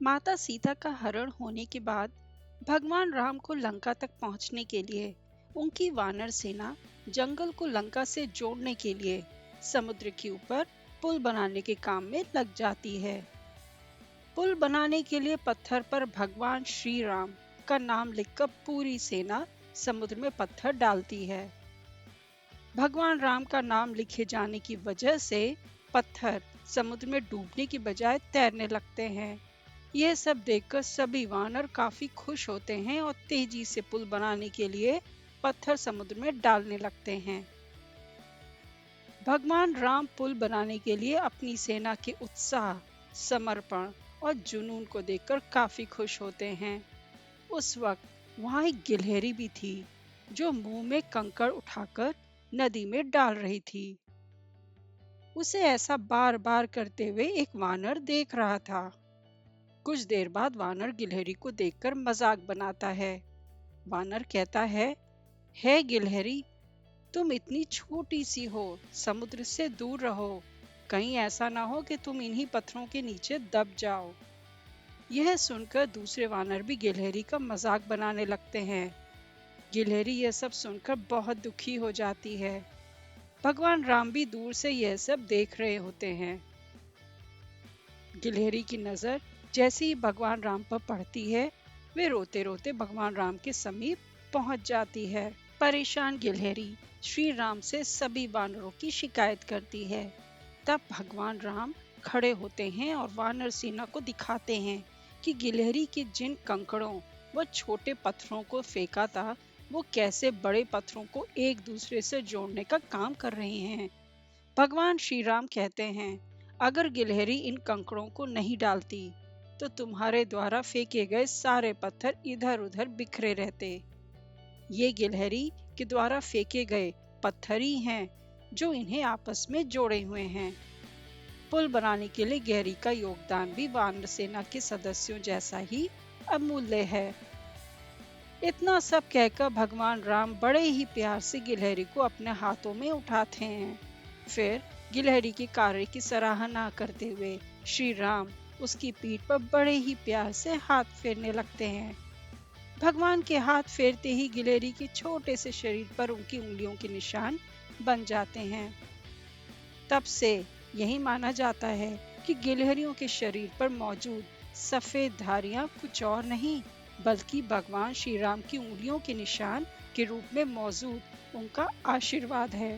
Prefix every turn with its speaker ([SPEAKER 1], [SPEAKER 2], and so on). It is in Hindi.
[SPEAKER 1] माता सीता का हरण होने के बाद भगवान राम को लंका तक पहुंचने के लिए उनकी वानर सेना जंगल को लंका से जोड़ने के लिए समुद्र के ऊपर पुल बनाने के काम में लग जाती है। पुल बनाने के लिए पत्थर पर भगवान श्री राम का नाम लिखकर पूरी सेना समुद्र में पत्थर डालती है। भगवान राम का नाम लिखे जाने की वजह से पत्थर समुद्र में डूबने की बजाय तैरने लगते हैं। यह सब देखकर सभी वानर काफी खुश होते हैं और तेजी से पुल बनाने के लिए पत्थर समुद्र में डालने लगते हैं। भगवान राम पुल बनाने के लिए अपनी सेना के उत्साह, समर्पण और जुनून को देखकर काफी खुश होते हैं। उस वक्त वहां एक गिलहरी भी थी जो मुंह में कंकड़ उठाकर नदी में डाल रही थी। उसे ऐसा बार बार करते हुए एक वानर देख रहा था। कुछ देर बाद वानर गिलहरी को देखकर मजाक बनाता है। वानर कहता है, हे गिलहरी, तुम इतनी छोटी सी हो, समुद्र से दूर रहो, कहीं ऐसा ना हो कि तुम इन्हीं पत्थरों के नीचे दब जाओ। यह सुनकर दूसरे वानर भी गिलहरी का मजाक बनाने लगते हैं। गिलहरी यह सब सुनकर बहुत दुखी हो जाती है। भगवान राम भी दूर से यह सब देख रहे होते हैं। गिलहरी की नजर जैसे ही भगवान राम पर पड़ती है, वे रोते रोते भगवान राम के समीप पहुंच जाती है। परेशान गिलहरी श्री राम से सभी वानरों की शिकायत करती है। तब भगवान राम खड़े होते हैं और वानर सेना को दिखाते हैं कि गिलहरी के जिन कंकड़ों व छोटे पत्थरों को फेंका था, वो कैसे बड़े पत्थरों को एक दूसरे से जोड़ने का काम कर रहे हैं। भगवान श्री राम कहते हैं, अगर गिलहरी इन कंकड़ों को नहीं डालती तो तुम्हारे द्वारा फेंके गए सारे पत्थर इधर उधर बिखरे रहते। ये गिलहरी के द्वारा फेंके गए पत्थर ही हैं जो इन्हें आपस में जोड़े हुए हैं। पुल बनाने के लिए गिलहरी का योगदान भी वानर सेना के सदस्यों जैसा ही अमूल्य है। इतना सब कहकर भगवान राम बड़े ही प्यार से गिलहरी को अपने हाथों में उठाते हैं। फिर गिलहरी के कार्य की सराहना करते हुए श्री राम उसकी पीठ पर बड़े ही प्यार से हाथ फेरने लगते हैं। भगवान के हाथ फेरते ही गिलहरी के छोटे से शरीर पर उनकी उंगलियों के निशान बन जाते हैं। तब से यही माना जाता है कि गिलहरियों के शरीर पर मौजूद सफेद धारियां कुछ और नहीं बल्कि भगवान श्री राम की उंगलियों के निशान के रूप में मौजूद उनका आशीर्वाद है।